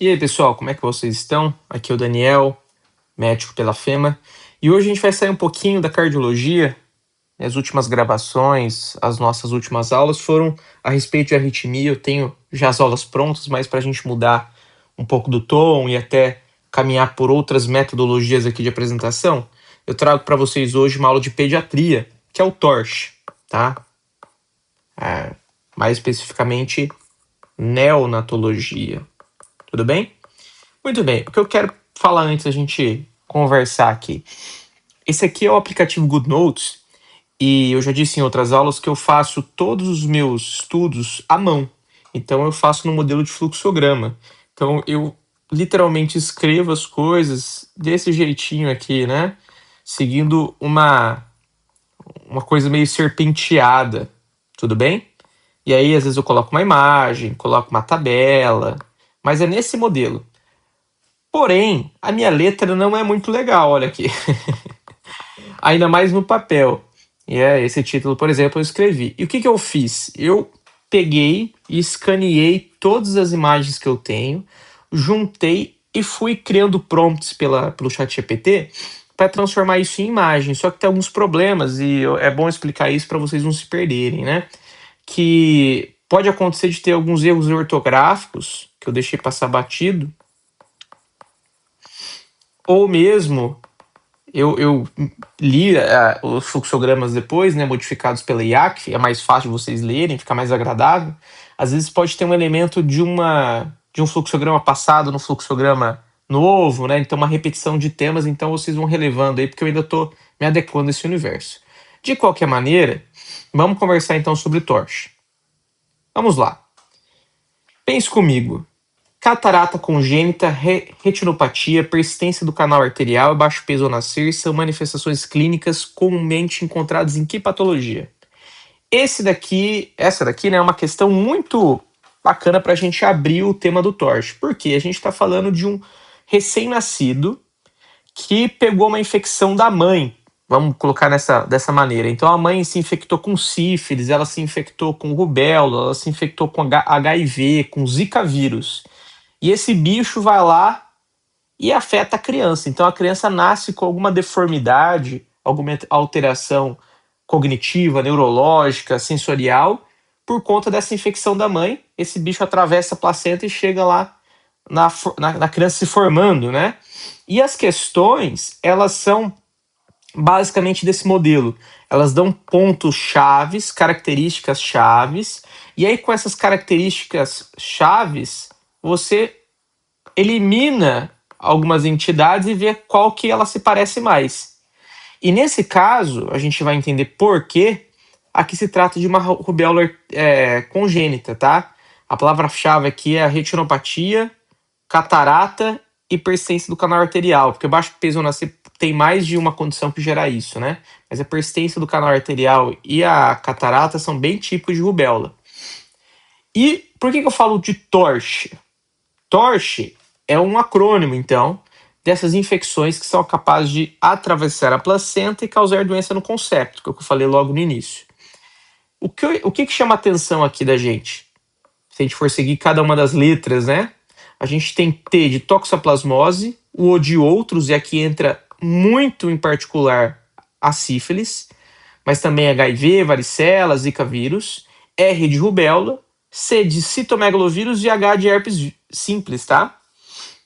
E aí, pessoal, como é que vocês estão? Aqui é o Daniel, médico pela FEMA, e hoje a gente vai sair um pouquinho da cardiologia. As últimas gravações, as nossas últimas aulas foram a respeito de arritmia. Eu tenho já as aulas prontas, mas para a gente mudar um pouco do tom e até caminhar por outras metodologias aqui de apresentação, eu trago para vocês hoje uma aula de pediatria, que é o TORCH, tá? Mais especificamente, neonatologia. Tudo bem? Muito bem, o que eu quero falar antes da gente conversar aqui. Esse aqui é o aplicativo GoodNotes e eu já disse em outras aulas que eu faço todos os meus estudos à mão. Então eu faço no modelo de fluxograma. Então eu literalmente escrevo as coisas desse jeitinho aqui, né? Seguindo uma coisa meio serpenteada, tudo bem? E aí às vezes eu coloco uma imagem, coloco uma tabela, mas é nesse modelo. Porém, a minha letra não é muito legal, olha aqui. Ainda mais no papel. E esse título, por exemplo, eu escrevi. E o que eu fiz? Eu peguei e escaneei todas as imagens que eu tenho, juntei e fui criando prompts pelo ChatGPT para transformar isso em imagem. Só que tem alguns problemas e é bom explicar isso para vocês não se perderem, né? Que pode acontecer de ter alguns erros ortográficos que eu deixei passar batido, ou mesmo eu li os fluxogramas depois, né, modificados pela IAC, é mais fácil de vocês lerem, fica mais agradável. Às vezes pode ter um elemento de um fluxograma passado no fluxograma novo, né, então uma repetição de temas, então vocês vão relevando aí, porque eu ainda estou me adequando a esse universo. De qualquer maneira, vamos conversar então sobre TORCH. Vamos lá. Pense comigo. Catarata congênita, retinopatia, persistência do canal arterial e baixo peso ao nascer são manifestações clínicas comumente encontradas em que patologia? Essa daqui, né, é uma questão muito bacana para a gente abrir o tema do TORCH. Porque a gente está falando de um recém-nascido que pegou uma infecção da mãe. Vamos colocar dessa maneira. Então a mãe se infectou com sífilis, ela se infectou com rubéola, ela se infectou com HIV, com zika vírus. E esse bicho vai lá e afeta a criança. Então a criança nasce com alguma deformidade, alguma alteração cognitiva, neurológica, sensorial, por conta dessa infecção da mãe. Esse bicho atravessa a placenta e chega lá na criança se formando, né? E as questões, elas são basicamente desse modelo. Elas dão pontos chaves, características chaves, e aí com essas características chaves, você elimina algumas entidades e vê qual que ela se parece mais. E nesse caso, a gente vai entender por que aqui se trata de uma rubéola congênita, tá? A palavra-chave aqui é a retinopatia, catarata e persistência do canal arterial, porque o baixo peso ao nascer tem mais de uma condição que gera isso, né? Mas a persistência do canal arterial e a catarata são bem típicos de rubéola. E por que eu falo de TORCH? TORCH é um acrônimo, então, dessas infecções que são capazes de atravessar a placenta e causar doença no concepto, que é o que eu falei logo no início. O que chama a atenção aqui da gente? Se a gente for seguir cada uma das letras, né? A gente tem T de toxoplasmose, o O de outros, e aqui entra muito em particular a sífilis, mas também HIV, varicela, zika vírus, R de rubéola, C de citomegalovírus e H de herpes simples, tá?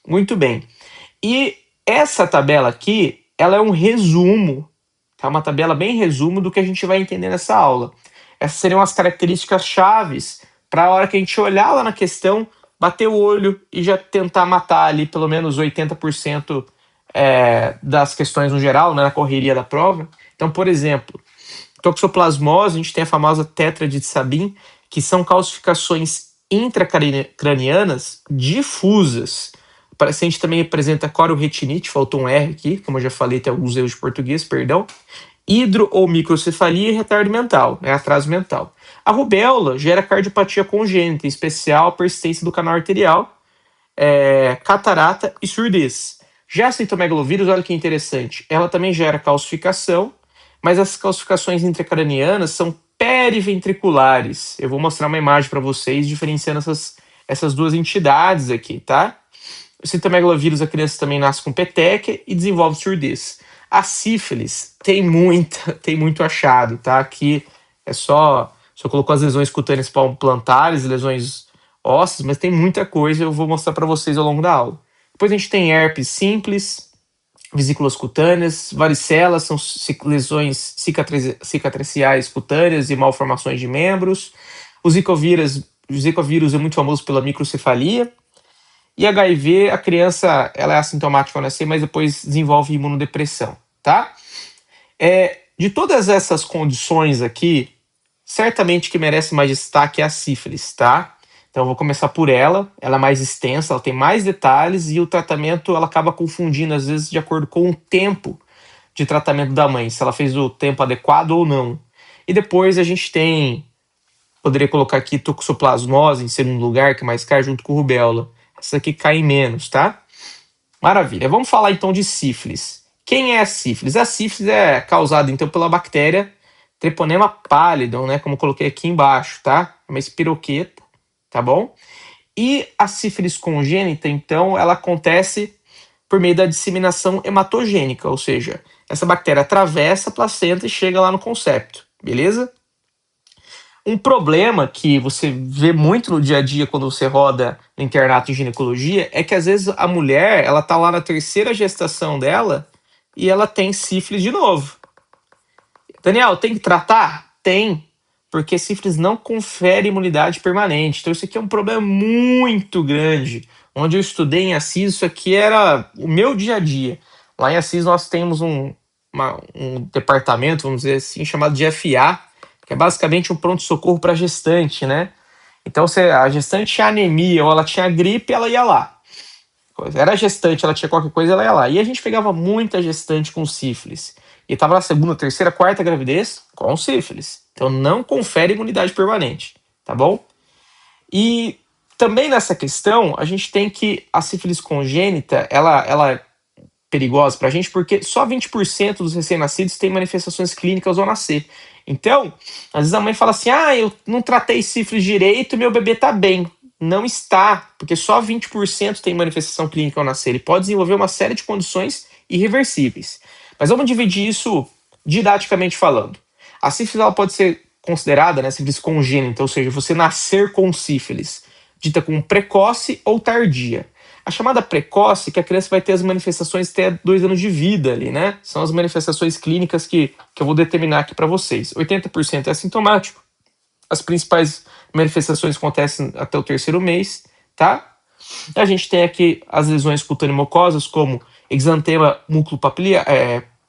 Muito bem. E essa tabela aqui, ela é um resumo, tá? Uma tabela bem resumo do que a gente vai entender nessa aula. Essas seriam as características chaves para a hora que a gente olhar lá na questão, bater o olho e já tentar matar ali pelo menos 80% das questões no geral, né, na correria da prova. Então, por exemplo, toxoplasmose, a gente tem a famosa tetra de Sabin, que são calcificações intracranianas difusas. O paciente também apresenta corioretinite, faltou um R aqui, como eu já falei, tem alguns erros de português, perdão. Hidro ou microcefalia e retardo mental, atraso mental. A rubéola gera cardiopatia congênita, em especial a persistência do canal arterial, catarata e surdez. Já a citomegalovírus, olha que interessante, ela também gera calcificação, mas as calcificações intracranianas são periventriculares. Eu vou mostrar uma imagem para vocês diferenciando essas duas entidades aqui, tá? O citomegalovírus, a criança também nasce com peteca e desenvolve surdez. A sífilis tem muito achado, tá? Aqui é só colocou as lesões cutâneas plantares, lesões ósseas, mas tem muita coisa, eu vou mostrar para vocês ao longo da aula. Depois a gente tem herpes simples, vesículas cutâneas, varicela, são lesões cicatriciais cutâneas e malformações de membros. O Zika vírus é muito famoso pela microcefalia. E HIV, a criança ela é assintomática ao nascer, mas depois desenvolve imunodepressão, tá? De todas essas condições aqui, certamente que merece mais destaque é a sífilis, tá? Então eu vou começar por ela é mais extensa, ela tem mais detalhes e o tratamento ela acaba confundindo às vezes de acordo com o tempo de tratamento da mãe, se ela fez o tempo adequado ou não. E depois a gente tem, poderia colocar aqui toxoplasmose em segundo lugar, que mais cai junto com rubéola. Essa aqui cai menos, tá? Maravilha. Vamos falar então de sífilis. Quem é a sífilis? A sífilis é causada então pela bactéria Treponema pallidum, né? Como coloquei aqui embaixo, tá? É uma espiroqueta, tá bom? E a sífilis congênita, então, ela acontece por meio da disseminação hematogênica, ou seja, essa bactéria atravessa a placenta e chega lá no concepto, beleza? Um problema que você vê muito no dia a dia quando você roda no internato de ginecologia é que às vezes a mulher, ela tá lá na terceira gestação dela e ela tem sífilis de novo. Daniel, tem que tratar? Tem, porque sífilis não confere imunidade permanente. Então isso aqui é um problema muito grande. Onde eu estudei em Assis, isso aqui era o meu dia a dia. Lá em Assis nós temos um departamento, vamos dizer assim, chamado de FA, que é basicamente um pronto-socorro para gestante, né? Então, se a gestante tinha anemia ou ela tinha gripe, ela ia lá. Era gestante, ela tinha qualquer coisa, ela ia lá. E a gente pegava muita gestante com sífilis. E estava na segunda, terceira, quarta gravidez com sífilis. Então, não confere imunidade permanente, tá bom? E também nessa questão, a gente tem que a sífilis congênita, ela é perigosa para a gente porque só 20% dos recém-nascidos têm manifestações clínicas ao nascer. Então, às vezes a mãe fala assim: ah, eu não tratei sífilis direito, meu bebê tá bem. Não está, porque só 20% tem manifestação clínica ao nascer. Ele pode desenvolver uma série de condições irreversíveis. Mas vamos dividir isso didaticamente falando. A sífilis ela pode ser considerada, né, sífilis congênita, ou seja, você nascer com sífilis, dita como precoce ou tardia. A chamada precoce, que a criança vai ter as manifestações até 2 anos de vida ali, né? São as manifestações clínicas que eu vou determinar aqui para vocês. 80% é assintomático. As principais manifestações acontecem até o 3º mês, tá? A gente tem aqui as lesões cutâneo-mucosas, como exantema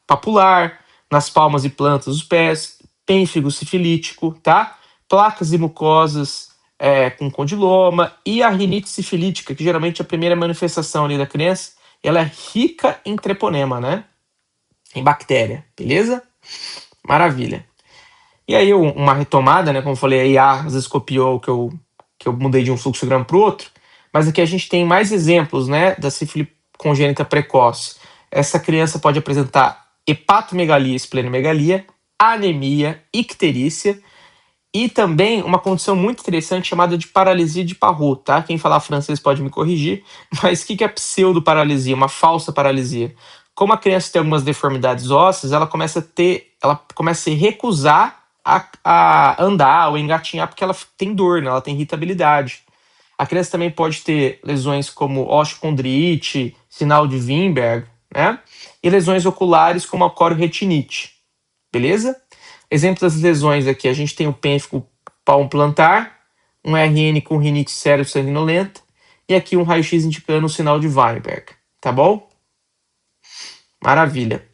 papular, nas palmas e plantas dos pés, pênfigo sifilítico, tá? Placas e mucosas com condiloma e a rinite sifilítica, que geralmente é a primeira manifestação ali da criança, ela é rica em treponema, né? Em bactéria, beleza? Maravilha. E aí uma retomada, né? Como eu falei, a IA às vezes copiou que eu mudei de um fluxograma para o outro, mas aqui a gente tem mais exemplos, né, da sífilis congênita precoce. Essa criança pode apresentar hepatomegalia, esplenomegalia, anemia, icterícia e também uma condição muito interessante chamada de paralisia de Parrot, tá? Quem falar francês pode me corrigir, mas o que é pseudoparalisia, uma falsa paralisia? Como a criança tem algumas deformidades ósseas, ela começa a se recusar a andar ou engatinhar porque ela tem dor, né? Ela tem irritabilidade. A criança também pode ter lesões como osteocondrite, sinal de Weinberg, né? E lesões oculares como a corioretinite, beleza? Exemplos das lesões aqui, a gente tem o pênfico palmo-plantar, um RN com rinite cérebro-sanguinolenta e aqui um raio-x indicando o sinal de Weinberg, tá bom? Maravilha.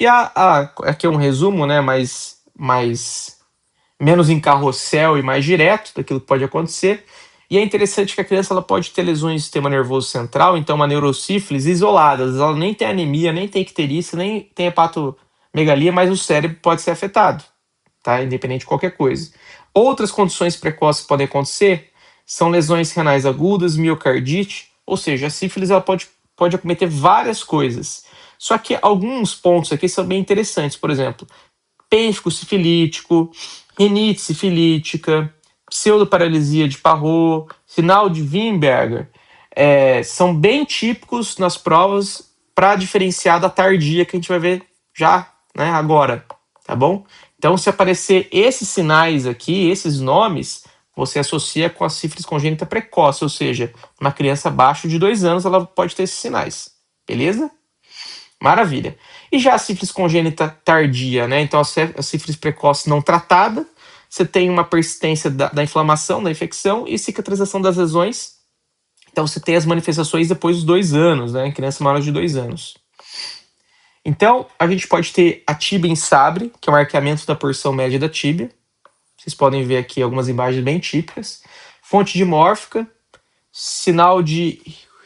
E aqui é um resumo, né, menos em carrossel e mais direto daquilo que pode acontecer. E é interessante que a criança ela pode ter lesões do sistema nervoso central, então uma neurosífilis isoladas, ela nem tem anemia, nem tem icterícia, nem tem hepatomegalia, mas o cérebro pode ser afetado, tá? Independente de qualquer coisa. Outras condições precoces que podem acontecer são lesões renais agudas, miocardite, ou seja, a sífilis ela pode acometer várias coisas. Só que alguns pontos aqui são bem interessantes, por exemplo, pênfico sifilítico, rinite sifilítica, pseudoparalisia de Parrot, sinal de Weinberger, são bem típicos nas provas para diferenciar da tardia que a gente vai ver já, né, agora, tá bom? Então, se aparecer esses sinais aqui, esses nomes, você associa com a sífilis congênita precoce, ou seja, uma criança abaixo de 2 anos, ela pode ter esses sinais, beleza? Maravilha. E já a sífilis congênita tardia, né? Então, a sífilis precoce não tratada, você tem uma persistência da inflamação, da infecção e cicatrização das lesões. Então, você tem as manifestações depois dos 2 anos, né? Em criança maior de 2 anos. Então, a gente pode ter a tíbia em sabre, que é o arqueamento da porção média da tíbia. Vocês podem ver aqui algumas imagens bem típicas. Fonte dimórfica, sinal de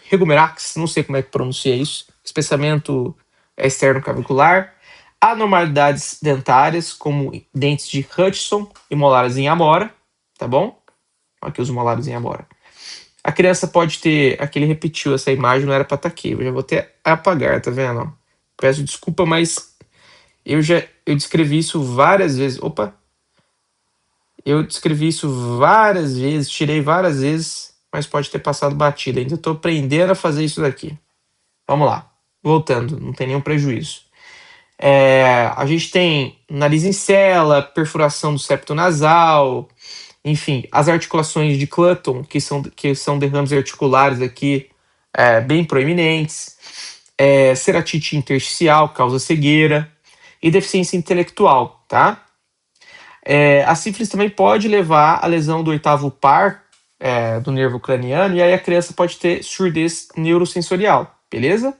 Regumerax, não sei como é que pronuncia isso, espessamento externo clavicular, anormalidades dentárias, como dentes de Hutchinson e molares em amora, tá bom? Aqui os molares em amora. A criança pode ter, aqui ele repetiu essa imagem, não era para estar aqui, eu já vou até apagar, tá vendo? Peço desculpa, mas eu descrevi isso várias vezes. Opa! Eu descrevi isso várias vezes, tirei várias vezes, mas pode ter passado batida. Ainda estou aprendendo a fazer isso daqui. Vamos lá. Voltando, não tem nenhum prejuízo. A gente tem nariz em cela, perfuração do septo nasal, enfim, as articulações de Clutton, que são derrames articulares aqui bem proeminentes, ceratite intersticial, causa cegueira, e deficiência intelectual, tá? A sífilis também pode levar à lesão do oitavo par do nervo craniano, e aí a criança pode ter surdez neurosensorial, beleza?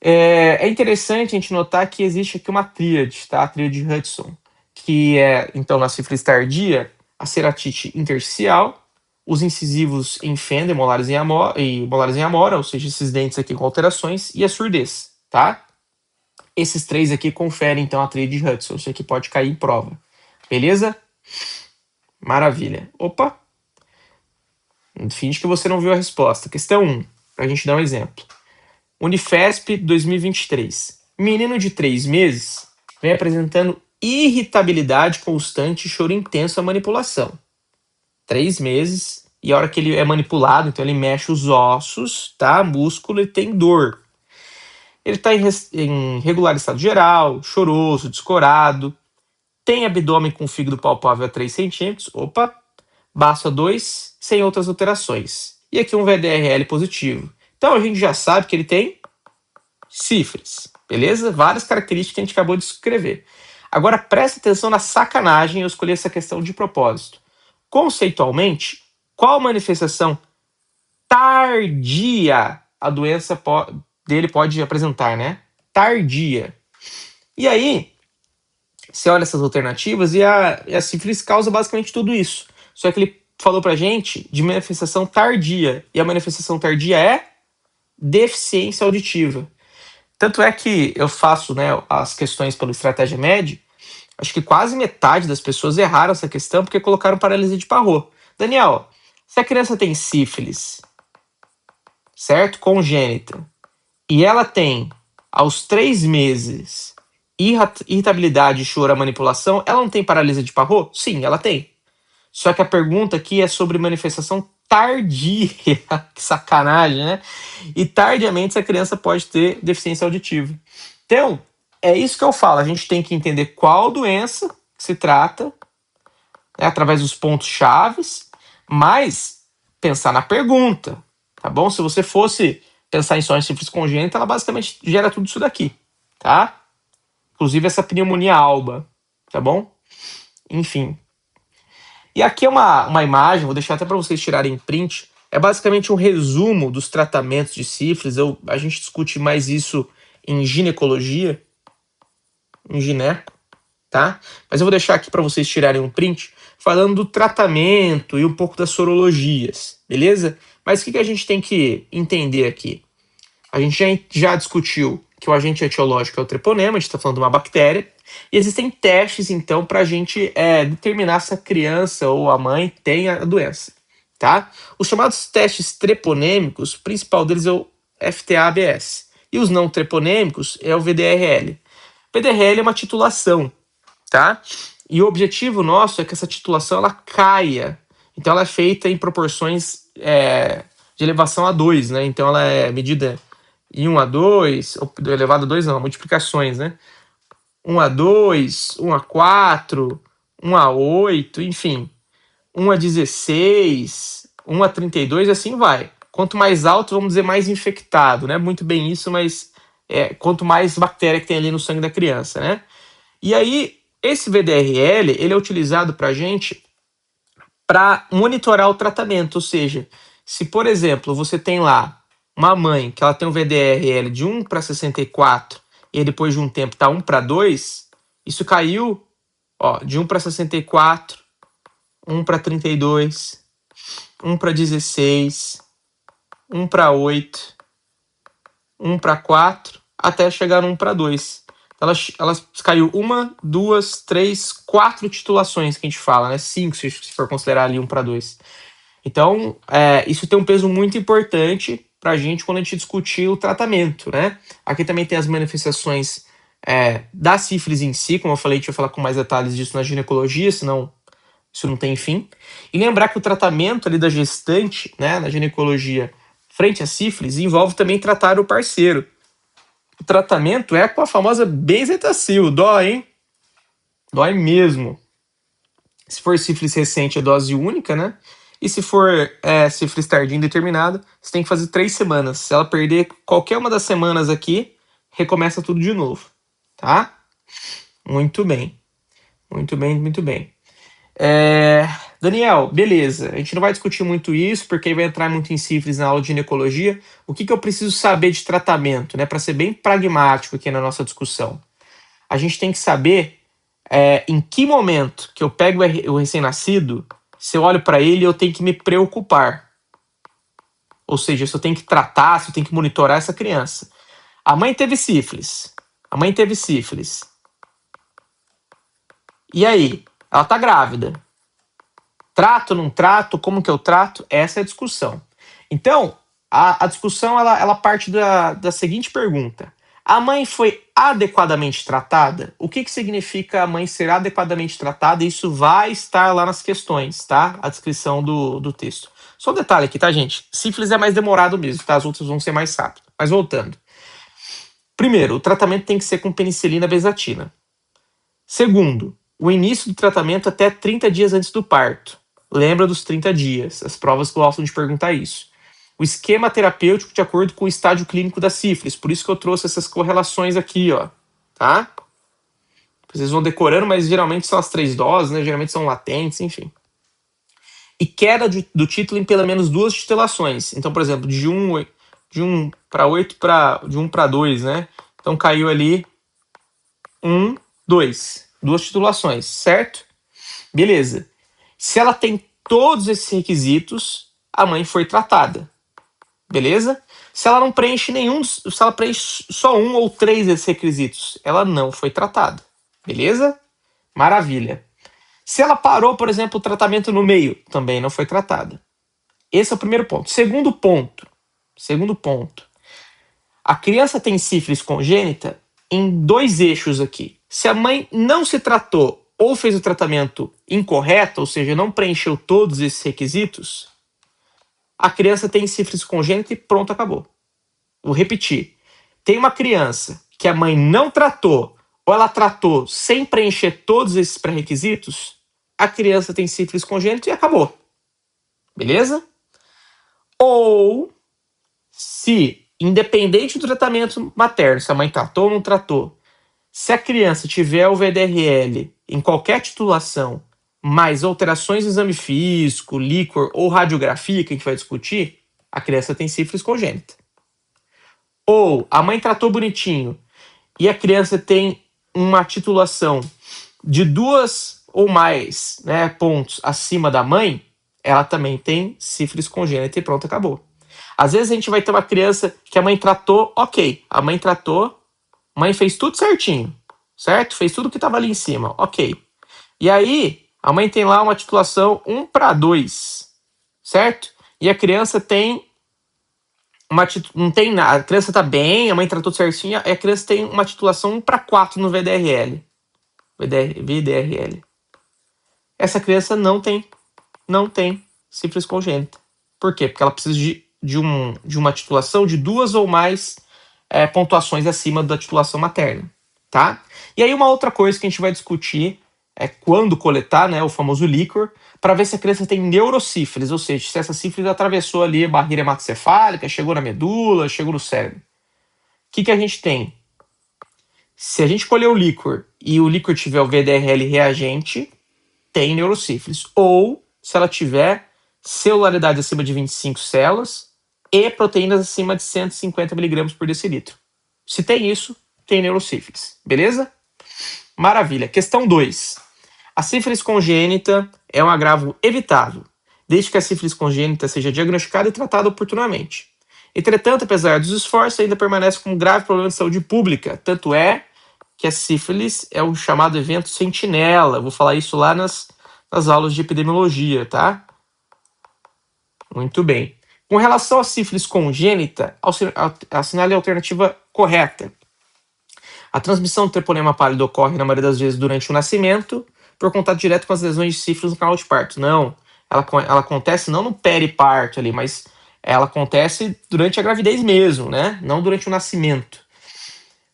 É interessante a gente notar que existe aqui uma tríade, tá? A tríade Hudson, que é, então, na sífilis tardia, a ceratite intersticial, os incisivos em fenda e molares em amora, ou seja, esses dentes aqui com alterações, e a surdez, tá? Esses três aqui conferem, então, a tríade Hudson. Isso aqui pode cair em prova. Beleza? Maravilha. Opa! Finge que você não viu a resposta. Questão 1, para a gente dar um exemplo. Unifesp 2023. Menino de 3 meses vem apresentando irritabilidade constante e choro intenso à manipulação. 3 meses, e a hora que ele é manipulado, então ele mexe os ossos, tá? Músculo, e tem dor. Ele está em regular estado geral, choroso, descorado, tem abdômen com fígado palpável a 3 centímetros, baço a 2, sem outras alterações. E aqui um VDRL positivo. Então a gente já sabe que ele tem sífilis, beleza? Várias características que a gente acabou de descrever. Agora presta atenção na sacanagem, eu escolhi essa questão de propósito. Conceitualmente, qual manifestação tardia a doença dele pode apresentar, né? Tardia. E aí, você olha essas alternativas e a sífilis causa basicamente tudo isso. Só que ele falou pra gente de manifestação tardia. E a manifestação tardia é deficiência auditiva. Tanto é que eu faço, né, as questões pelo Estratégia Med. Acho que quase metade das pessoas erraram essa questão porque colocaram paralisia de Parrot. Daniel, se a criança tem sífilis, certo? Congênita, e ela tem, aos 3 meses, irritabilidade, choro, manipulação, ela não tem paralisia de Parrot? Sim, ela tem. Só que a pergunta aqui é sobre manifestação tardia. Que sacanagem, né? E tardiamente essa criança pode ter deficiência auditiva. Então, é isso que eu falo. A gente tem que entender qual doença se trata, né, através dos pontos chaves, mas pensar na pergunta, tá bom? Se você fosse pensar em só em sífilis congênita, ela basicamente gera tudo isso daqui, tá? Inclusive essa pneumonia alba, tá bom? Enfim. E aqui é uma imagem, vou deixar até para vocês tirarem print. É basicamente um resumo dos tratamentos de sífilis. A gente discute mais isso em ginecologia, em gineco, tá? Mas eu vou deixar aqui para vocês tirarem um print falando do tratamento e um pouco das sorologias, beleza? Mas o que a gente tem que entender aqui? A gente já discutiu que o agente etiológico é o treponema, a gente está falando de uma bactéria, e existem testes, então, para a gente determinar se a criança ou a mãe tem a doença, tá? Os chamados testes treponêmicos, o principal deles é o FTA-ABS, e os não treponêmicos é o VDRL. VDRL é uma titulação, tá? E o objetivo nosso é que essa titulação ela caia. Então ela é feita em proporções de elevação a 2, né? Então ela é medida em 1 a 2, ou elevado a 2 não, multiplicações, né? 1 a 2, 1 a 4, 1 a 8, enfim, 1 a 16, 1 a 32, e assim vai. Quanto mais alto, vamos dizer, mais infectado, né? Muito bem isso, mas quanto mais bactéria que tem ali no sangue da criança, né? E aí, esse VDRL, ele é utilizado para a gente para monitorar o tratamento, ou seja, se, por exemplo, você tem lá uma mãe que ela tem um VDRL de 1 para 64 e depois de um tempo está 1 para 2, isso caiu de 1 para 64, 1 para 32, 1 para 16, 1 para 8, 1 para 4, até chegar no 1 para 2. Ela caiu 1, 2, 3, 4 titulações que a gente fala, né? 5 se for considerar ali 1 para 2. Então, isso tem um peso muito importante para a gente quando a gente discutir o tratamento, né? Aqui também tem as manifestações da sífilis em si, como eu falei, a gente vai falar com mais detalhes disso na ginecologia, senão isso não tem fim. E lembrar que o tratamento ali da gestante, né, na ginecologia, frente à sífilis, envolve também tratar o parceiro. O tratamento é com a famosa benzetacil, dói, hein? Dói mesmo. Se for sífilis recente, é dose única, né? E se for sífilis tardia indeterminada, você tem que fazer 3 semanas. Se ela perder qualquer uma das semanas aqui, recomeça tudo de novo, tá? Muito bem. Muito bem, muito bem. Daniel, beleza. A gente não vai discutir muito isso, porque aí vai entrar muito em sífilis na aula de ginecologia. O que eu preciso saber de tratamento, né? Para ser bem pragmático aqui na nossa discussão. A gente tem que saber em que momento que eu pego o recém-nascido, se eu olho para ele, eu tenho que me preocupar. Ou seja, se eu tenho que tratar, se eu tenho que monitorar essa criança. A mãe teve sífilis. E aí? Ela tá grávida. Trato, não trato? Como que eu trato? Essa é a discussão. Então, a discussão ela parte da seguinte pergunta. A mãe foi adequadamente tratada? O que significa a mãe ser adequadamente tratada? Isso vai estar lá nas questões, tá? A descrição do texto. Só um detalhe aqui, tá, gente? Sífilis é mais demorado mesmo, tá? As outras vão ser mais rápido. Mas voltando. Primeiro, o tratamento tem que ser com penicilina bezatina. Segundo, o início do tratamento até 30 dias antes do parto. Lembra dos 30 dias, as provas gostam de perguntar isso. O esquema terapêutico de acordo com o estágio clínico da sífilis, por isso que eu trouxe essas correlações aqui, ó, tá? Vocês vão decorando, mas geralmente são as 3 doses, né? Geralmente são latentes, enfim. E queda do título em pelo menos 2 titulações. Então, por exemplo, de 1 para 8 de 1 para 2, né? Então caiu ali 1, 2. 2 titulações, certo? Beleza. Se ela tem todos esses requisitos, a mãe foi tratada. Beleza? Se ela não preenche nenhum, se ela preenche só 1 ou 3 desses requisitos, ela não foi tratada. Beleza? Maravilha. Se ela parou, por exemplo, o tratamento no meio, também não foi tratada. Esse é o primeiro ponto. Segundo ponto. A criança tem sífilis congênita em 2 eixos aqui. Se a mãe não se tratou ou fez o tratamento incorreto, ou seja, não preencheu todos esses requisitos, a criança tem sífilis congênita e pronto, acabou. Vou repetir. Tem uma criança que a mãe não tratou ou ela tratou sem preencher todos esses pré-requisitos, a criança tem sífilis congênita e acabou. Beleza? Ou se, independente do tratamento materno, se a mãe tratou ou não tratou, se a criança tiver o VDRL em qualquer titulação, mais alterações no exame físico, líquor ou radiografia, que a gente vai discutir, a criança tem sífilis congênita. Ou a mãe tratou bonitinho e a criança tem uma titulação de 2 ou mais, né, pontos acima da mãe, ela também tem sífilis congênita e pronto, acabou. Às vezes a gente vai ter uma criança que a mãe tratou, ok, a mãe tratou, a mãe fez tudo certinho, certo? Fez tudo que estava ali em cima, ok. E aí, a mãe tem lá uma titulação 1 para 2, certo? E a criança tem não tem nada, a criança tá bem, a mãe tratou certinho, e a criança tem uma titulação 1 para 4 no VDRL. VDRL. Essa criança não tem sífilis congênita. Por quê? Porque ela precisa de de uma titulação de 2 ou mais pontuações acima da titulação materna, tá? E aí uma outra coisa que a gente vai discutir é quando coletar, né, o famoso líquor, para ver se a criança tem neurosífilis, ou seja, se essa sífilis atravessou ali a barreira hematocefálica, chegou na medula, chegou no cérebro. O que a gente tem? Se a gente colher o líquor e o líquor tiver o VDRL reagente, tem neurosífilis. Ou, se ela tiver celularidade acima de 25 células e proteínas acima de 150 mg por decilitro. Se tem isso, tem neurosífilis. Beleza? Maravilha. Questão 2. A sífilis congênita é um agravo evitável, desde que a sífilis congênita seja diagnosticada e tratada oportunamente. Entretanto, apesar dos esforços, ainda permanece como um grave problema de saúde pública. Tanto é que a sífilis é o chamado evento sentinela. Vou falar isso lá nas aulas de epidemiologia, tá? Muito bem. Com relação à sífilis congênita, assinale a alternativa correta. A transmissão do treponema pálido ocorre, na maioria das vezes, durante o nascimento, por contato direto com as lesões de sífilis no canal de parto. Não, ela acontece não no periparto ali, mas ela acontece durante a gravidez mesmo, né? Não durante o nascimento.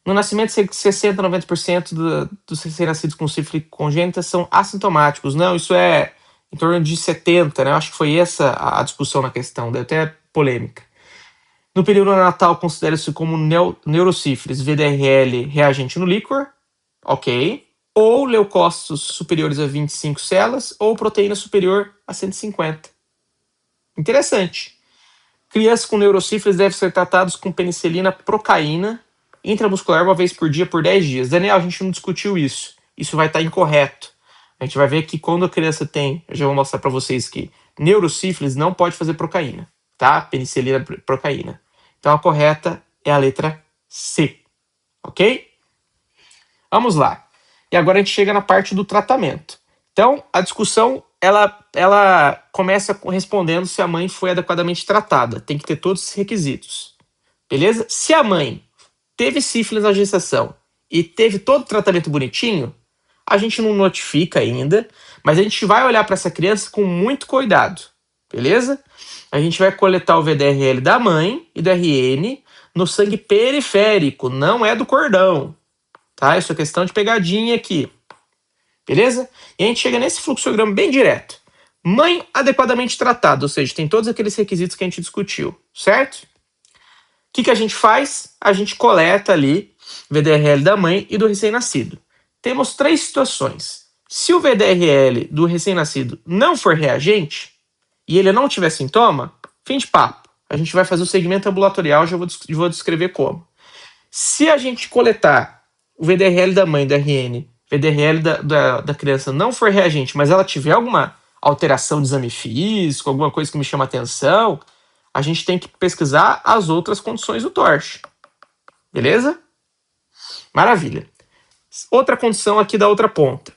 No nascimento, 60% a 90% dos recém-nascidos com sífilis congênita são assintomáticos. Não, isso é em torno de 70%, né? Acho que foi essa a discussão na questão, deu até polêmica. No período neonatal, considera-se como neurosífilis, VDRL reagente no líquor, ok. Ou leucócitos superiores a 25 células, ou proteína superior a 150. Interessante. Crianças com neurosífilis devem ser tratados com penicilina procaína intramuscular uma vez por dia por 10 dias. Daniel, a gente não discutiu isso. Isso vai estar incorreto. A gente vai ver que quando a criança tem, eu já vou mostrar para vocês que neurosífilis não pode fazer procaína, tá? Penicilina procaína. Então a correta é a letra C, ok? Vamos lá. E agora a gente chega na parte do tratamento. Então a discussão ela começa respondendo se a mãe foi adequadamente tratada. Tem que ter todos os requisitos, beleza? Se a mãe teve sífilis na gestação e teve todo o tratamento bonitinho, a gente não notifica ainda, mas a gente vai olhar para essa criança com muito cuidado, beleza? A gente vai coletar o VDRL da mãe e do RN no sangue periférico, não é do cordão, tá? Isso é questão de pegadinha aqui, beleza? E a gente chega nesse fluxograma bem direto. Mãe adequadamente tratada, ou seja, tem todos aqueles requisitos que a gente discutiu, certo? O que a gente faz? A gente coleta ali VDRL da mãe e do recém-nascido. Temos 3 situações. Se o VDRL do recém-nascido não for reagente e ele não tiver sintoma, fim de papo. A gente vai fazer o segmento ambulatorial, já vou descrever como. Se a gente coletar o VDRL da mãe e do RN, VDRL da criança não for reagente, mas ela tiver alguma alteração de exame físico, alguma coisa que me chama atenção, a gente tem que pesquisar as outras condições do TORCH. Beleza? Maravilha. Outra condição aqui da outra ponta.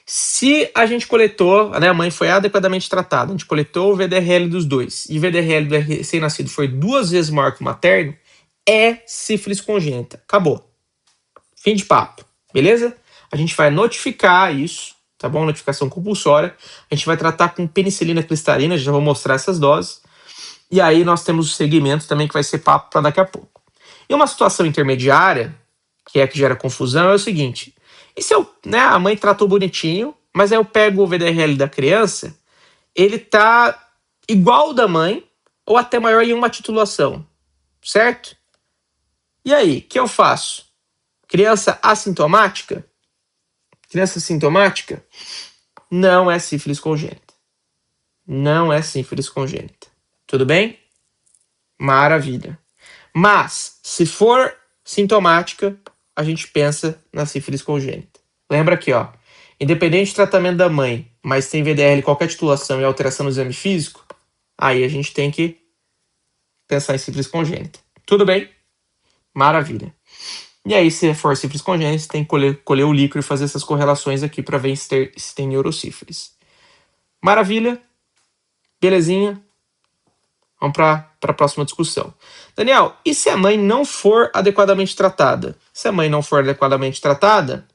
Se a gente coletou, né, a mãe foi adequadamente tratada, a gente coletou o VDRL dos dois, e o VDRL do recém-nascido foi 2 vezes maior que o materno, é sífilis congênita. Acabou. Fim de papo. Beleza? A gente vai notificar isso, tá bom? Notificação compulsória. A gente vai tratar com penicilina cristalina, já vou mostrar essas doses. E aí nós temos o segmento também que vai ser papo para daqui a pouco. E uma situação intermediária, que é a que gera confusão, é o seguinte. E se a mãe tratou bonitinho, mas aí eu pego o VDRL da criança, ele tá igual ao da mãe, ou até maior em uma titulação, certo? E aí, o que eu faço? Criança assintomática? Criança sintomática? Não é sífilis congênita. Não é sífilis congênita. Tudo bem? Maravilha. Mas, se for sintomática, a gente pensa na sífilis congênita. Lembra aqui, ó. Independente do tratamento da mãe, mas tem VDRL, qualquer titulação e alteração no exame físico, aí a gente tem que pensar em sífilis congênita. Tudo bem? Maravilha. E aí, se for sífilis congênita, você tem que colher o líquido e fazer essas correlações aqui para ver se tem neurosífilis. Maravilha? Belezinha? Vamos para a próxima discussão. Daniel, e se a mãe não for adequadamente tratada? Se a mãe não for adequadamente tratada,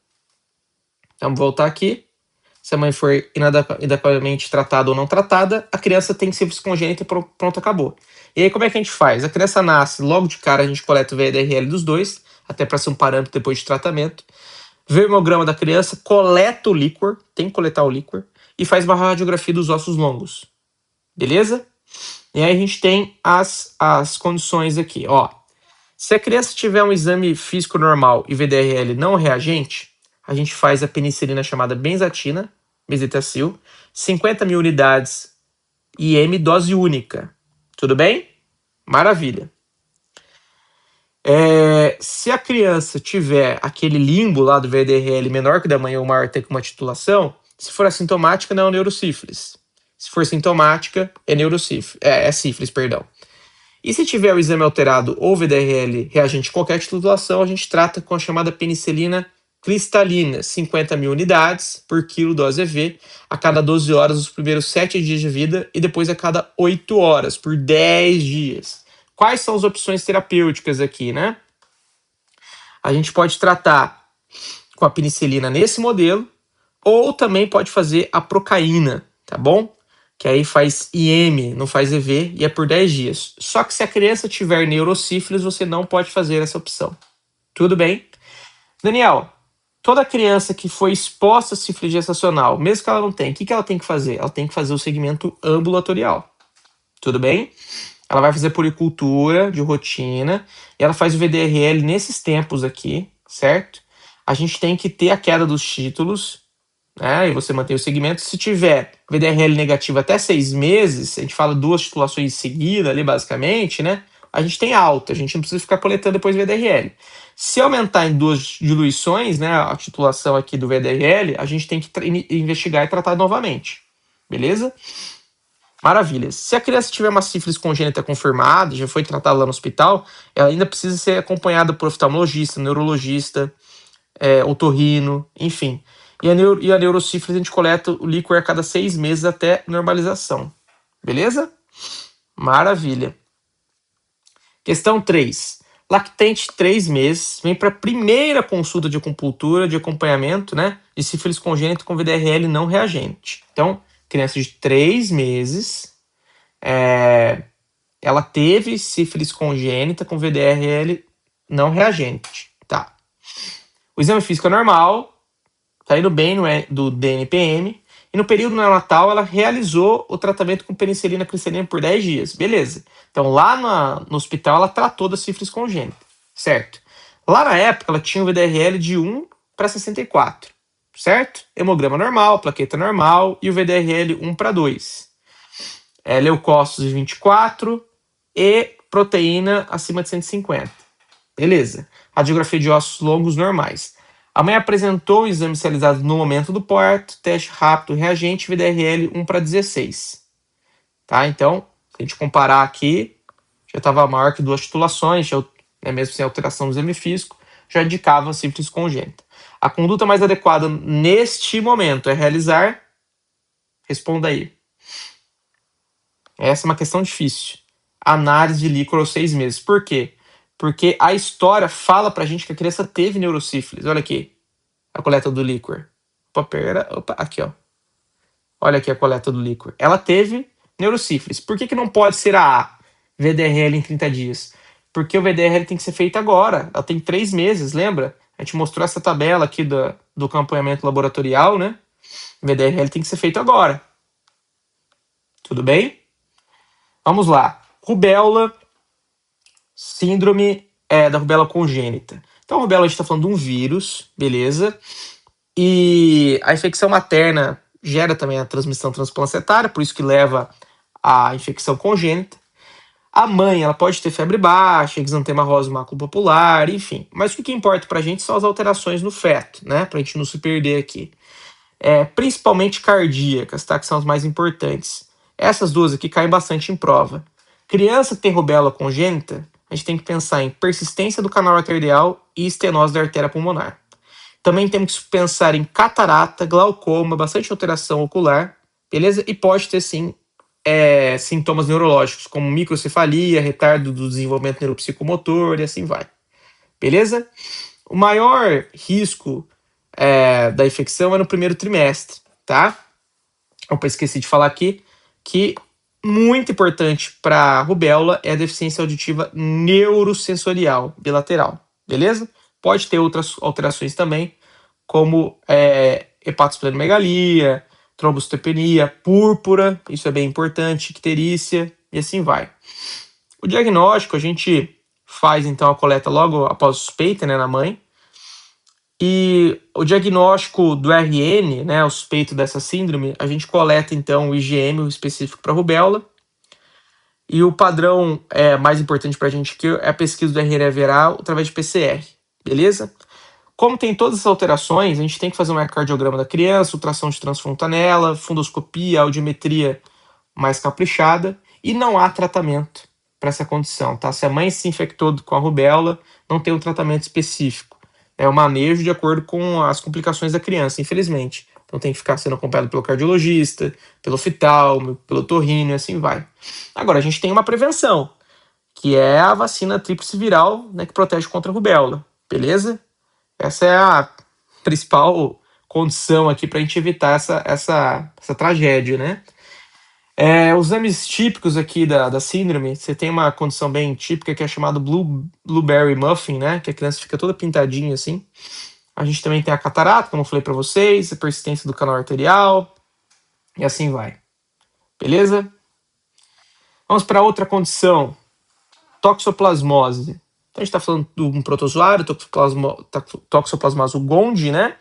vamos voltar aqui. Se a mãe for inadequadamente tratada ou não tratada, a criança tem sífilis congênita e pronto, acabou. E aí, como é que a gente faz? A criança nasce, logo de cara a gente coleta o VDRL dos dois, até para ser um parâmetro depois de tratamento. Vê o hemograma da criança, coleta o líquor, tem que coletar o líquor, e faz uma radiografia dos ossos longos. Beleza? E aí a gente tem as condições aqui, ó. Se a criança tiver um exame físico normal e VDRL não reagente, a gente faz a penicilina chamada benzatina, bezetacil, 50 mil unidades IM, dose única. Tudo bem? Maravilha. Se a criança tiver aquele limbo lá do VDRL menor que da mãe ou maior ter com uma titulação, se for assintomática, não é neurosífilis. Se for sintomática, é sífilis, perdão. E se tiver o exame alterado ou VDRL reagente de qualquer titulação, a gente trata com a chamada penicilina cristalina, 50 mil unidades por quilo dose EV, a cada 12 horas nos primeiros 7 dias de vida e depois a cada 8 horas, por 10 dias. Quais são as opções terapêuticas aqui, né? A gente pode tratar com a penicilina nesse modelo, ou também pode fazer a procaína, tá bom? Que aí faz IM, não faz EV, e é por 10 dias. Só que se a criança tiver neurosífilis, você não pode fazer essa opção. Tudo bem? Daniel, toda criança que foi exposta a sífilis gestacional, mesmo que ela não tenha, o que ela tem que fazer? Ela tem que fazer o segmento ambulatorial. Tudo bem? Ela vai fazer puricultura de rotina e ela faz o VDRL nesses tempos aqui, certo? A gente tem que ter a queda dos títulos, né? E você mantém o segmento. Se tiver VDRL negativo até 6 meses, a gente fala 2 titulações em seguida ali, basicamente, né? A gente tem alta, a gente não precisa ficar coletando depois VDRL. Se aumentar em 2 diluições, né, a titulação aqui do VDRL, a gente tem que investigar e tratar novamente. Beleza? Maravilha. Se a criança tiver uma sífilis congênita confirmada, já foi tratada lá no hospital, ela ainda precisa ser acompanhada por oftalmologista, neurologista, otorrino, enfim. E a neurosífilis a gente coleta o líquor a cada 6 meses até normalização. Beleza? Maravilha. Questão 3. Lactente 3 meses, vem para a primeira consulta de acupuntura, de acompanhamento, né? De sífilis congênita com VDRL não reagente. Então, criança de 3 meses, ela teve sífilis congênita com VDRL não reagente, tá? O exame físico é normal, tá indo bem do DNPM, e no período neonatal ela realizou o tratamento com penicilina cristalina por 10 dias, beleza. Então lá no hospital ela tratou da sífilis congênita, certo? Lá na época ela tinha o VDRL de 1 para 64, certo? Hemograma normal, plaqueta normal e o VDRL 1 para 2. Leucócitos de 24 e proteína acima de 150. Beleza. Radiografia de ossos longos normais. A mãe apresentou o exame realizado no momento do parto, teste rápido, reagente, VDRL 1 para 16. Tá? Então, se a gente comparar aqui, já estava maior que 2 titulações, mesmo sem alteração do exame físico, já indicava sífilis congênita. A conduta mais adequada neste momento é realizar? Responda aí. Essa é uma questão difícil. Análise de líquor aos 6 meses. Por quê? Porque a história fala pra gente que a criança teve neurosífilis. Olha aqui. A coleta do líquor. Opa, aqui, ó. Olha aqui a coleta do líquor. Ela teve neurosífilis. Por que não pode ser a VDRL em 30 dias? Porque o VDRL tem que ser feito agora. Ela tem 3 meses, lembra? A gente mostrou essa tabela aqui do acompanhamento laboratorial, né? O VDRL tem que ser feito agora. Tudo bem? Vamos lá. Rubéola, síndrome da rubéola congênita. Então, a rubéola a gente está falando de um vírus, beleza? E a infecção materna gera também a transmissão transplacentária, por isso que leva à infecção congênita. A mãe, ela pode ter febre baixa, exantema rosa, mácula popular, enfim. Mas o que importa pra gente são as alterações no feto, né? Pra gente não se perder aqui. Principalmente cardíacas, tá? Que são as mais importantes. Essas duas aqui caem bastante em prova. Criança que tem rubéola congênita, a gente tem que pensar em persistência do canal arterial e estenose da artéria pulmonar. Também temos que pensar em catarata, glaucoma, bastante alteração ocular, beleza? E pode ter, sim, sintomas neurológicos, como microcefalia, retardo do desenvolvimento neuropsicomotor e assim vai. Beleza? O maior risco da infecção é no primeiro trimestre. tá? Opa, esqueci de falar aqui que muito importante para rubéola é a deficiência auditiva neurosensorial bilateral, beleza? Pode ter outras alterações também, como hepatosplenomegalia, trombocitopenia, púrpura, isso é bem importante, icterícia e assim vai. O diagnóstico a gente faz então a coleta logo após a suspeita, né, na mãe. E o diagnóstico do RN, né, o suspeito dessa síndrome, a gente coleta então o IgM, o específico para rubéola. E o padrão mais importante para a gente aqui é a pesquisa do RN viral através de PCR, beleza? Como tem todas essas alterações, a gente tem que fazer um ecocardiograma da criança, ultrassom de transfontanela, fundoscopia, audiometria mais caprichada, e não há tratamento para essa condição, tá? Se a mãe se infectou com a rubéola, não tem um tratamento específico. É o manejo de acordo com as complicações da criança, infelizmente. Então tem que ficar sendo acompanhado pelo cardiologista, pelo oftalmo, pelo otorrino e assim vai. Agora, a gente tem uma prevenção, que é a vacina tríplice viral, né, que protege contra a rubéola, beleza? Essa é a principal condição aqui para a gente evitar essa tragédia, né? Os exames típicos aqui da síndrome, você tem uma condição bem típica que é chamada blueberry muffin, né? Que a criança fica toda pintadinha assim. A gente também tem a catarata, como eu falei para vocês, a persistência do canal arterial e assim vai. Beleza? Vamos para outra condição, toxoplasmose. Então a gente está falando de um protozoário, toxoplasmose gondii, né?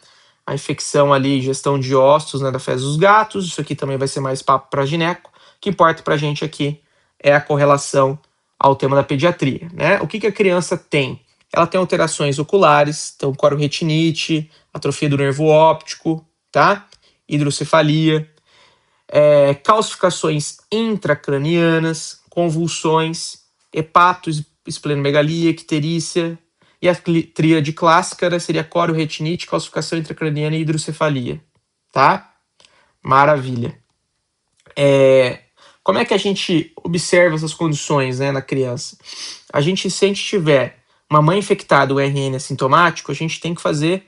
A infecção ali, gestão de ossos, né, da fezes dos gatos. Isso aqui também vai ser mais papo para gineco. O que importa para a gente aqui é a correlação ao tema da pediatria, né? O que a criança tem? Ela tem alterações oculares, então corioretinite, atrofia do nervo óptico, tá? Hidrocefalia, calcificações intracranianas, convulsões, hepatosplenomegalia, icterícia, e a tríade clássica seria corioretinite, calcificação intracraniana e hidrocefalia, tá? Maravilha. Como é que a gente observa essas condições, né, na criança? A gente, se a gente tiver uma mãe infectada, o RN assintomático, a gente tem que fazer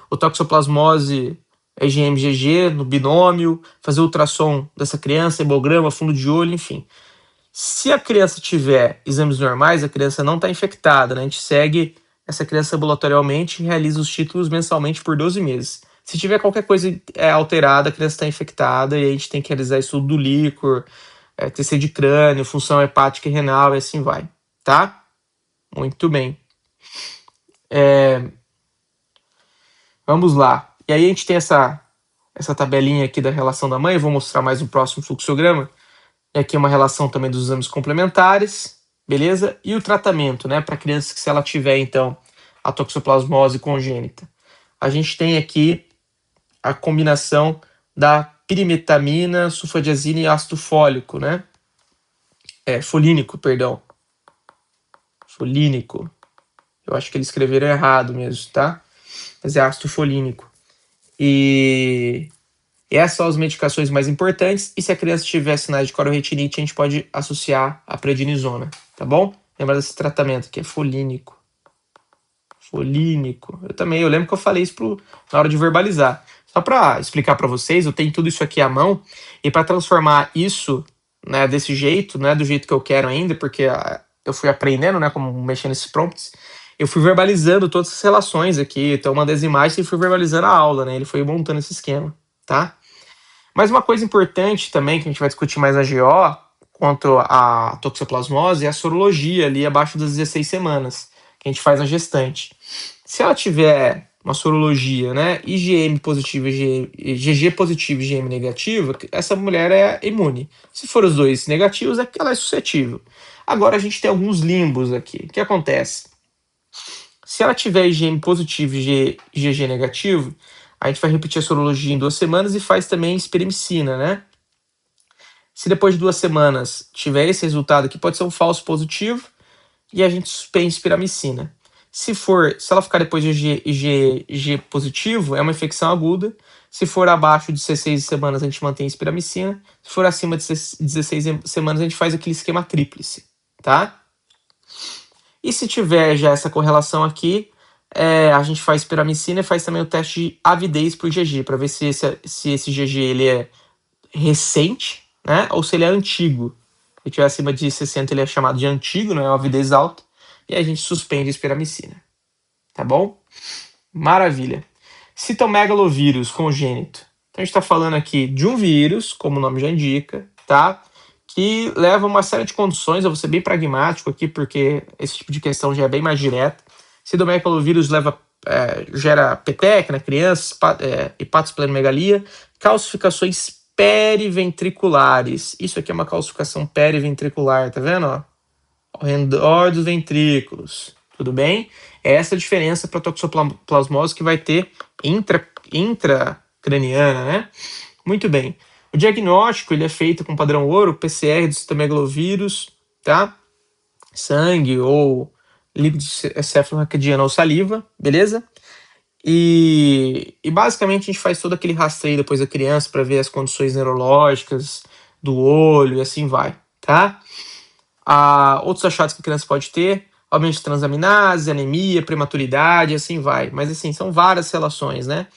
o toxoplasmose IgM-GG no binômio, fazer ultrassom dessa criança, hemograma, fundo de olho, enfim. Se a criança tiver exames normais, a criança não está infectada, né? A gente segue essa criança ambulatorialmente e realiza os títulos mensalmente por 12 meses. Se tiver qualquer coisa alterada, a criança está infectada e a gente tem que realizar estudo do líquor, TC de crânio, função hepática e renal e assim vai, tá? Muito bem. Vamos lá. E aí a gente tem essa tabelinha aqui da relação da mãe, eu vou mostrar mais no próximo fluxograma. E aqui é uma relação também dos exames complementares, beleza? E o tratamento, né, para criança que se ela tiver, então, a toxoplasmose congênita. A gente tem aqui a combinação da pirimetamina, sulfadiazina e ácido fólico, né? Folínico, perdão. Folínico. Eu acho que eles escreveram errado mesmo, tá? Mas é ácido folínico. E essas são as medicações mais importantes, e se a criança tiver sinais de corioretinite, a gente pode associar a prednisona, tá bom? Lembra desse tratamento que é folínico. Folínico. Eu lembro que eu falei isso na hora de verbalizar. Só para explicar para vocês, eu tenho tudo isso aqui à mão, e para transformar isso, né, desse jeito, não é do jeito que eu quero ainda, porque eu fui aprendendo, né, como mexer nesses prompts, eu fui verbalizando todas as relações aqui, então eu mandei as imagens e fui verbalizando a aula, né, ele foi montando esse esquema, tá? Mas uma coisa importante também, que a gente vai discutir mais na GO, quanto à toxoplasmose, é a sorologia ali abaixo das 16 semanas, que a gente faz na gestante. Se ela tiver uma sorologia, né, IgM positivo, IgG positivo e IgM negativo, essa mulher é imune. Se for os dois negativos, ela é suscetível. Agora a gente tem alguns limbos aqui. O que acontece? Se ela tiver IgM positivo e IgG negativo, a gente vai repetir a sorologia em 2 semanas e faz também esperimicina, né? Se depois de 2 semanas tiver esse resultado aqui, pode ser um falso positivo e a gente suspende espiramicina. Se ela ficar depois de IgG positivo, é uma infecção aguda. Se for abaixo de 16 semanas, a gente mantém espiramicina. Se for acima de 16 semanas, a gente faz aquele esquema tríplice, tá? E se tiver já essa correlação aqui, A gente faz piramicina e faz também o teste de avidez por IgG, para ver se esse IgG ele é recente, né, ou se ele é antigo. Se tiver acima de 60, ele é chamado de antigo, não é uma avidez alta, e aí a gente suspende a espiramicina. Tá bom? Maravilha. Citomegalovírus congênito. Então a gente está falando aqui de um vírus, como o nome já indica, tá? Que leva uma série de condições. Eu vou ser bem pragmático aqui, porque esse tipo de questão já é bem mais direta. Citomegalovírus gera peteca na criança, hepatosplenomegalia, calcificações periventriculares. Isso aqui é uma calcificação periventricular, tá vendo? Ó? Ao redor dos ventrículos. Tudo bem? Essa é a diferença para a toxoplasmose que vai ter intracraniana, né? Muito bem. O diagnóstico ele é feito com padrão ouro, PCR do citomegalovírus, tá? Sangue ou líquido cefalorraquidiano ou saliva, beleza? E basicamente a gente faz todo aquele rastreio depois da criança para ver as condições neurológicas do olho e assim vai, tá? Outros achados que a criança pode ter, aumento de transaminase, anemia, prematuridade, assim vai. Mas assim, são várias relações, né?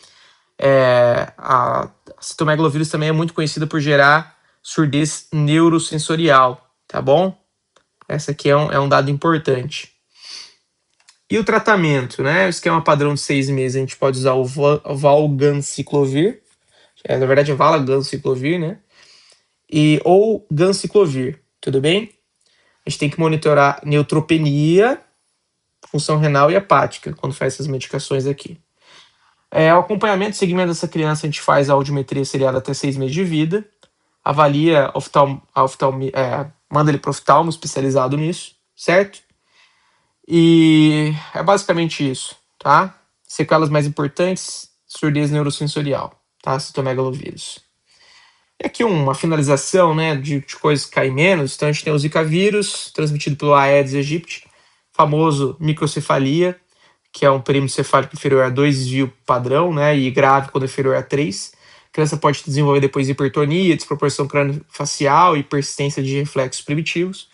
A citomegalovírus também é muito conhecida por gerar surdez neurosensorial, tá bom? Essa aqui é um dado importante. E o tratamento, né? O esquema padrão de 6 meses, a gente pode usar o valganciclovir, na verdade é valganciclovir, né? Ou ganciclovir, tudo bem? A gente tem que monitorar neutropenia, função renal e hepática quando faz essas medicações aqui. O acompanhamento e segmento dessa criança, a gente faz a audiometria seriada até 6 meses de vida, avalia manda ele para o oftalmo especializado nisso, certo? E é basicamente isso, tá? Sequelas mais importantes, surdez neurosensorial, tá? Citomegalovírus. E aqui uma finalização, né, de coisas que caem menos. Então a gente tem o Zika vírus, transmitido pelo Aedes aegypti, famoso microcefalia, que é um perímetro cefálico inferior a 2 desvio padrão, né, e grave quando é inferior a 3. A criança pode desenvolver depois hipertonia, desproporção crânio-facial e persistência de reflexos primitivos.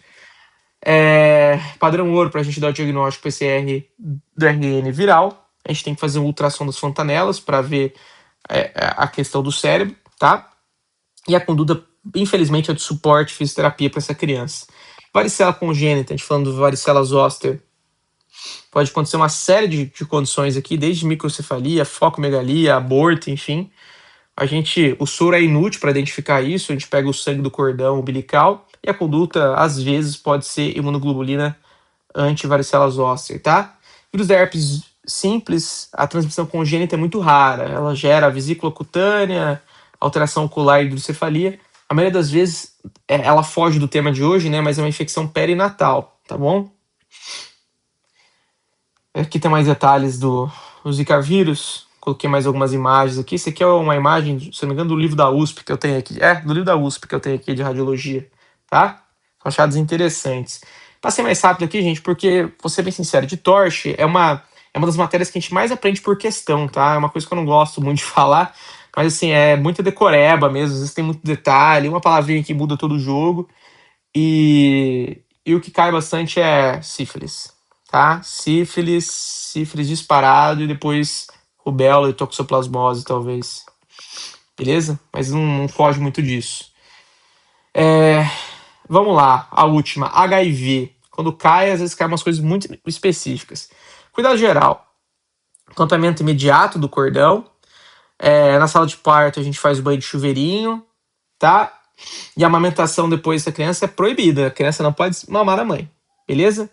Padrão ouro para a gente dar o diagnóstico PCR do RN viral. A gente tem que fazer um ultrassom das fontanelas para ver a questão do cérebro, tá? E a conduta, infelizmente, é de suporte fisioterapia para essa criança. Varicela congênita, a gente falando do varicela zoster, pode acontecer uma série de condições aqui, desde microcefalia, focomegalia, aborto, enfim. O soro é inútil para identificar isso, a gente pega o sangue do cordão umbilical e a conduta, às vezes, pode ser imunoglobulina anti-varicela zoster, tá? Vírus da herpes simples, a transmissão congênita é muito rara, ela gera vesícula cutânea, alteração ocular e hidrocefalia. A maioria das vezes ela foge do tema de hoje, né? Mas é uma infecção perinatal, tá bom? Aqui tem mais detalhes do Zika vírus. Coloquei mais algumas imagens aqui. Isso aqui é uma imagem, se não me engano, do livro da USP que eu tenho aqui. Do livro da USP que eu tenho aqui de radiologia, tá? São achados interessantes. Passei mais rápido aqui, gente, porque, vou ser bem sincero, de torche é uma das matérias que a gente mais aprende por questão, tá? É uma coisa que eu não gosto muito de falar, mas assim, é muita decoreba mesmo, às vezes tem muito detalhe, uma palavrinha que muda todo o jogo. E o que cai bastante é sífilis, tá? Sífilis disparado e depois rubéola e toxoplasmose, talvez. Beleza? Mas não foge muito disso. Vamos lá, a última, HIV. Quando cai, às vezes cai umas coisas muito específicas. Cuidado geral. Tratamento imediato do cordão. Na sala de parto a gente faz o banho de chuveirinho, tá? E a amamentação depois da criança é proibida. A criança não pode mamar a mãe, beleza?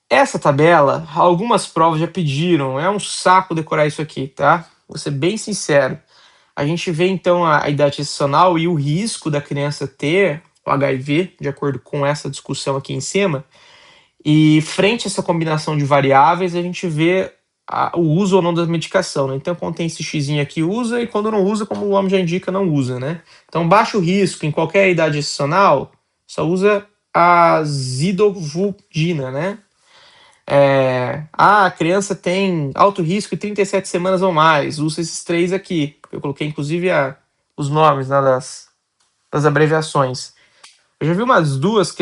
Essa tabela, algumas provas já pediram. É um saco decorar isso aqui, tá? Vou ser bem sincero. A gente vê então a idade gestacional e o risco da criança ter o HIV, de acordo com essa discussão aqui em cima. E frente a essa combinação de variáveis, a gente vê o uso ou não da medicação, né? Então, quando tem esse xizinho aqui, usa, e quando não usa, como o nome já indica, não usa, né? Então, baixo risco em qualquer idade gestacional, só usa a zidovudina, né? A criança tem alto risco de 37 semanas ou mais, usa esses três aqui. Eu coloquei, inclusive, os nomes, né, das abreviações. Eu já vi umas duas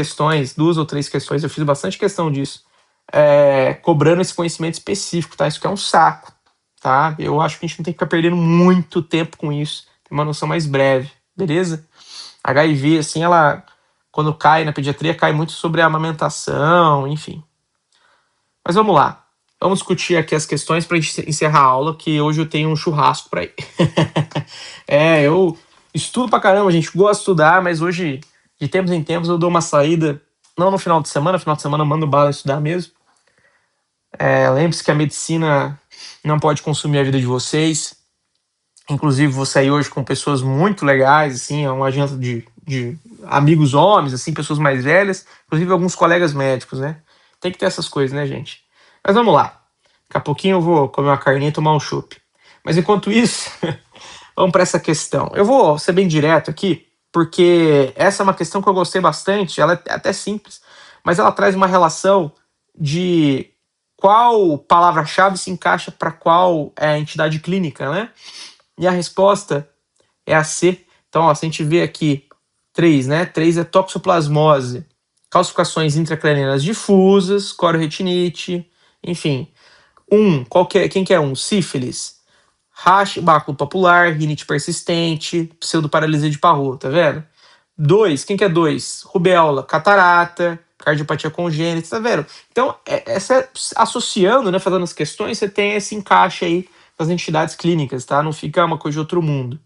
ou três questões, eu fiz bastante questão disso, cobrando esse conhecimento específico, tá? Isso que é um saco, tá? Eu acho que a gente não tem que ficar perdendo muito tempo com isso. Tem uma noção mais breve, beleza? HIV, assim, ela, quando cai na pediatria, cai muito sobre a amamentação, enfim. Mas vamos lá. Vamos discutir aqui as questões para encerrar a aula, que hoje eu tenho um churrasco para ir. Eu estudo pra caramba, gente. Gosto de estudar, mas hoje, de tempos em tempos, eu dou uma saída. Não no final de semana eu mando bala estudar mesmo. Lembre-se que a medicina não pode consumir a vida de vocês. Inclusive, vou sair hoje com pessoas muito legais, assim, é uma janta de amigos homens, assim, pessoas mais velhas, inclusive alguns colegas médicos, né? Tem que ter essas coisas, né, gente? Mas vamos lá. Daqui a pouquinho eu vou comer uma carninha e tomar um chopp. Mas enquanto isso, vamos para essa questão. Eu vou ser bem direto aqui, porque essa é uma questão que eu gostei bastante, ela é até simples, mas ela traz uma relação de qual palavra-chave se encaixa para qual entidade clínica, né? E a resposta é a C. Então, ó, se a gente vê aqui 3, né? 3 é toxoplasmose, calcificações intracranianas difusas, cororetinite, enfim. Quem que é 1? Sífilis, rash, báculo papular, rinite persistente, pseudoparalisia de Parrot, tá vendo? 2, quem que é 2? Rubéola, catarata, cardiopatia congênita, tá vendo? Então, associando, né, fazendo as questões, você tem esse encaixe aí das entidades clínicas, tá? Não fica uma coisa de outro mundo.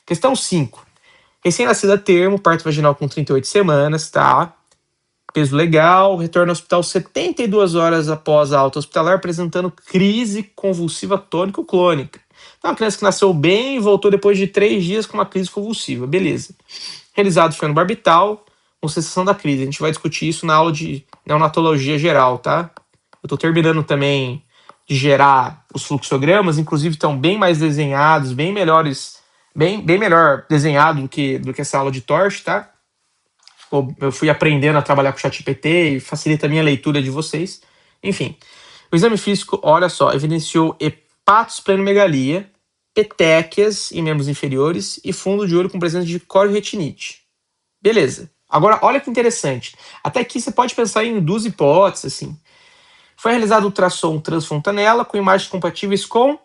Questão 5. Recém-nascida a termo, parto vaginal com 38 semanas, tá? Peso legal, retorno ao hospital 72 horas após a alta hospitalar, apresentando crise convulsiva tônico-clônica. Então, uma criança que nasceu bem e voltou depois de 3 dias com uma crise convulsiva, beleza. Realizado fenobarbital, com cessação da crise. A gente vai discutir isso na aula de neonatologia geral, tá? Eu tô terminando também de gerar os fluxogramas, inclusive estão bem mais desenhados, bem melhores, bem melhor desenhado do que essa aula de TORCH, tá? Eu fui aprendendo a trabalhar com o ChatGPT e facilita a minha leitura de vocês. Enfim, o exame físico, olha só, evidenciou hepatosplenomegalia, petequias em membros inferiores e fundo de olho com presença de coriretinite. Beleza. Agora, olha que interessante. Até aqui você pode pensar em 2 hipóteses, assim. Foi realizado ultrassom transfontanela com imagens compatíveis com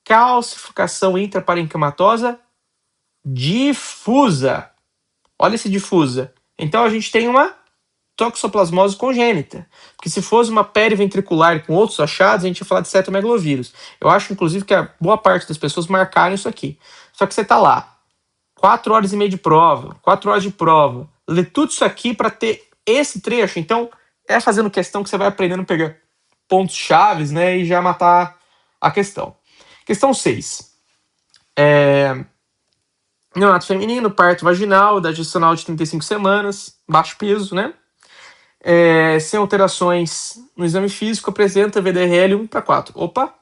calcificação intraparenquimatosa difusa. Olha esse difusa. Então a gente tem uma toxoplasmose congênita. Porque se fosse uma periventricular com outros achados, a gente ia falar de cetomegalovírus. Eu acho, inclusive, que a boa parte das pessoas marcaram isso aqui. Só que você tá lá, 4 horas e meia de prova, 4 horas de prova, ler tudo isso aqui para ter esse trecho. Então, é fazendo questão que você vai aprendendo a pegar pontos chaves, né, e já matar a questão. Questão 6. Neonato feminino, parto vaginal, idade gestional de 35 semanas, baixo peso, né? Sem alterações no exame físico, apresenta VDRL 1/4. Opa!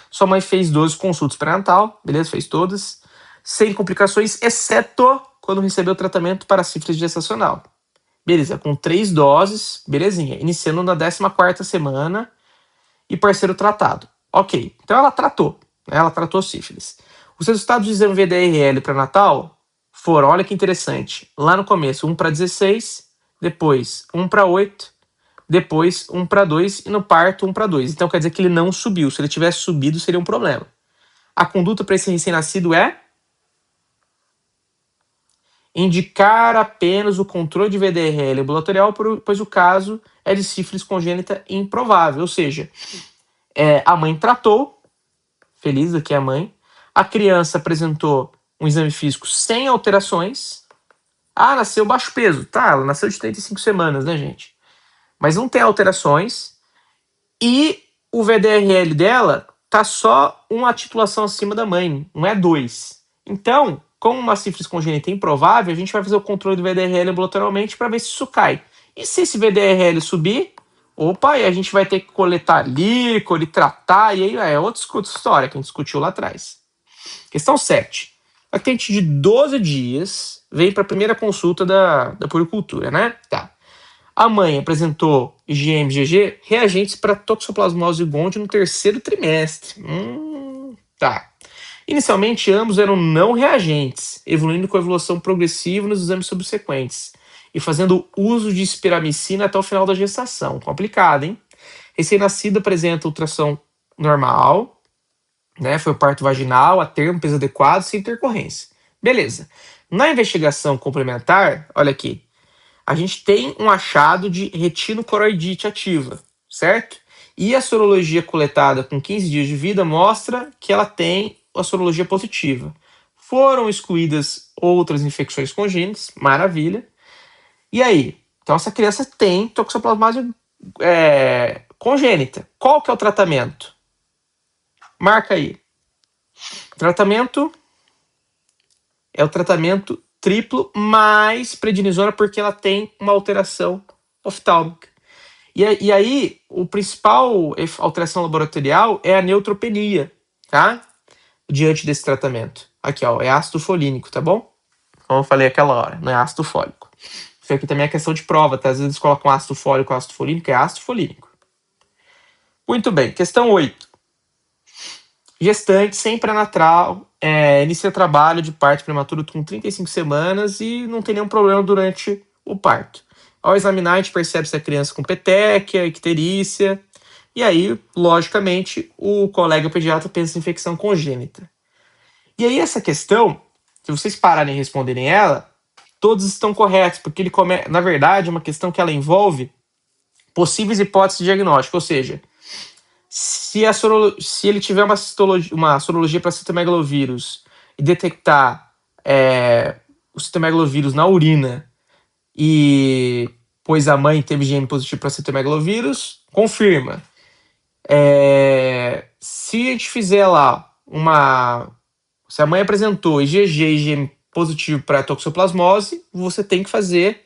Sua mãe fez 12 consultas pré-natal, beleza? Fez todas. Sem complicações, exceto quando recebeu tratamento para sífilis gestacional. Beleza, com 3 doses, belezinha. Iniciando na 14ª semana e parceiro tratado. Ok, então ela tratou, né? Ela tratou sífilis. Os resultados do exame VDRL pré-natal foram, olha que interessante, lá no começo 1/16, depois 1/8, depois 1/2 e no parto 1/2. Então quer dizer que ele não subiu. Se ele tivesse subido, seria um problema. A conduta para esse recém-nascido é indicar apenas o controle de VDRL ambulatorial, pois o caso é de sífilis congênita improvável. Ou seja, a mãe tratou, feliz aqui a mãe, a criança apresentou um exame físico sem alterações. Nasceu baixo peso. Tá, ela nasceu de 35 semanas, né, gente? Mas não tem alterações. E o VDRL dela tá só uma titulação acima da mãe, não é 2. Então, como uma sífilis congênita é improvável, a gente vai fazer o controle do VDRL ambulatorialmente para ver se isso cai. E se esse VDRL subir, e a gente vai ter que coletar líquor e tratar, e aí é outra história que a gente discutiu lá atrás. Questão 7. A cliente de 12 dias vem para a primeira consulta da puericultura, né? Tá. A mãe apresentou IgM-IgG reagentes para toxoplasmose gondii no 3º trimestre. Tá. Inicialmente, ambos eram não reagentes, evoluindo com evolução progressiva nos exames subsequentes e fazendo uso de espiramicina até o final da gestação. Complicado, hein? Recém-nascido apresenta ultrassom normal, né? Foi o parto vaginal, a termo, peso adequado, sem intercorrência. Beleza. Na investigação complementar, olha aqui, a gente tem um achado de retinocoroidite ativa, certo? E a sorologia coletada com 15 dias de vida mostra que ela tem a sorologia positiva. Foram excluídas outras infecções congênitas, maravilha. E aí? Então essa criança tem toxoplasmose congênita. Qual que é o tratamento? Marca aí. Tratamento é o tratamento triplo mais prednisona porque ela tem uma alteração oftálmica. E aí, o principal alteração laboratorial é a neutropenia, tá? Diante desse tratamento. Aqui, ó, é ácido folínico, tá bom? Como eu falei aquela hora, não é ácido fólico. Isso aqui também é questão de prova, tá? Às vezes eles colocam ácido fólico, ácido folínico, é ácido folínico. Muito bem, questão 8. Gestante sem pré-natal, inicia trabalho de parto prematuro com 35 semanas e não tem nenhum problema durante o parto. Ao examinar, a gente percebe se a criança com petequia, icterícia, e aí, logicamente, o colega pediatra pensa em infecção congênita. E aí, essa questão, se vocês pararem e responderem ela, todos estão corretos, porque ele na verdade, é uma questão que ela envolve possíveis hipóteses diagnósticas, ou seja, se ele tiver uma sorologia para citomegalovírus e detectar o citomegalovírus na urina e pois a mãe teve gene positivo para citomegalovírus, confirma. Se a gente fizer lá se a mãe apresentou IgG e gene positivo para toxoplasmose, você tem que fazer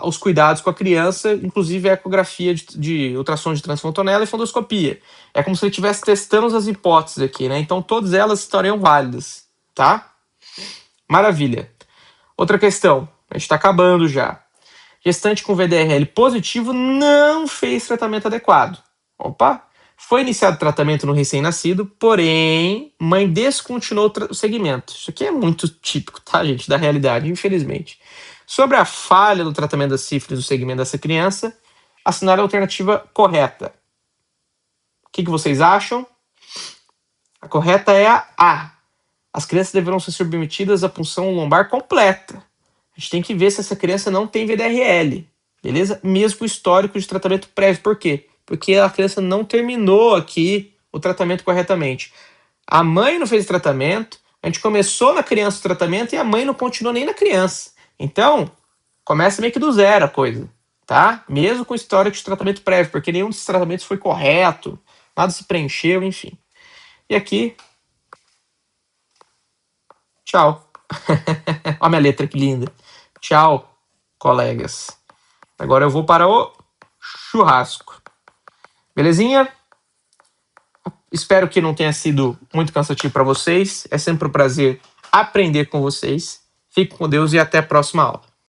os cuidados com a criança, inclusive a ecografia de ultrassom de transfontanela e fundoscopia. É como se ele estivesse testando as hipóteses aqui, né? Então todas elas estariam válidas, tá? Maravilha. Outra questão, a gente está acabando já. Gestante com VDRL positivo não fez tratamento adequado. Opa! Foi iniciado tratamento no recém-nascido, porém, mãe descontinuou o segmento. Isso aqui é muito típico, tá, gente, da realidade, infelizmente. Sobre a falha do tratamento da sífilis no segmento dessa criança, assinar a alternativa correta. O que vocês acham? A correta é a A. As crianças deverão ser submetidas à punção lombar completa. A gente tem que ver se essa criança não tem VDRL, beleza? Mesmo com o histórico de tratamento prévio. Por quê? Porque a criança não terminou aqui o tratamento corretamente. A mãe não fez o tratamento, a gente começou na criança o tratamento e a mãe não continuou nem na criança. Então, começa meio que do zero a coisa, tá? Mesmo com o histórico de tratamento prévio, porque nenhum desses tratamentos foi correto, nada se preencheu, enfim. E aqui, tchau. Olha a minha letra que linda. Tchau, colegas. Agora eu vou para o churrasco. Belezinha? Espero que não tenha sido muito cansativo para vocês. É sempre um prazer aprender com vocês. Fiquem com Deus e até a próxima aula.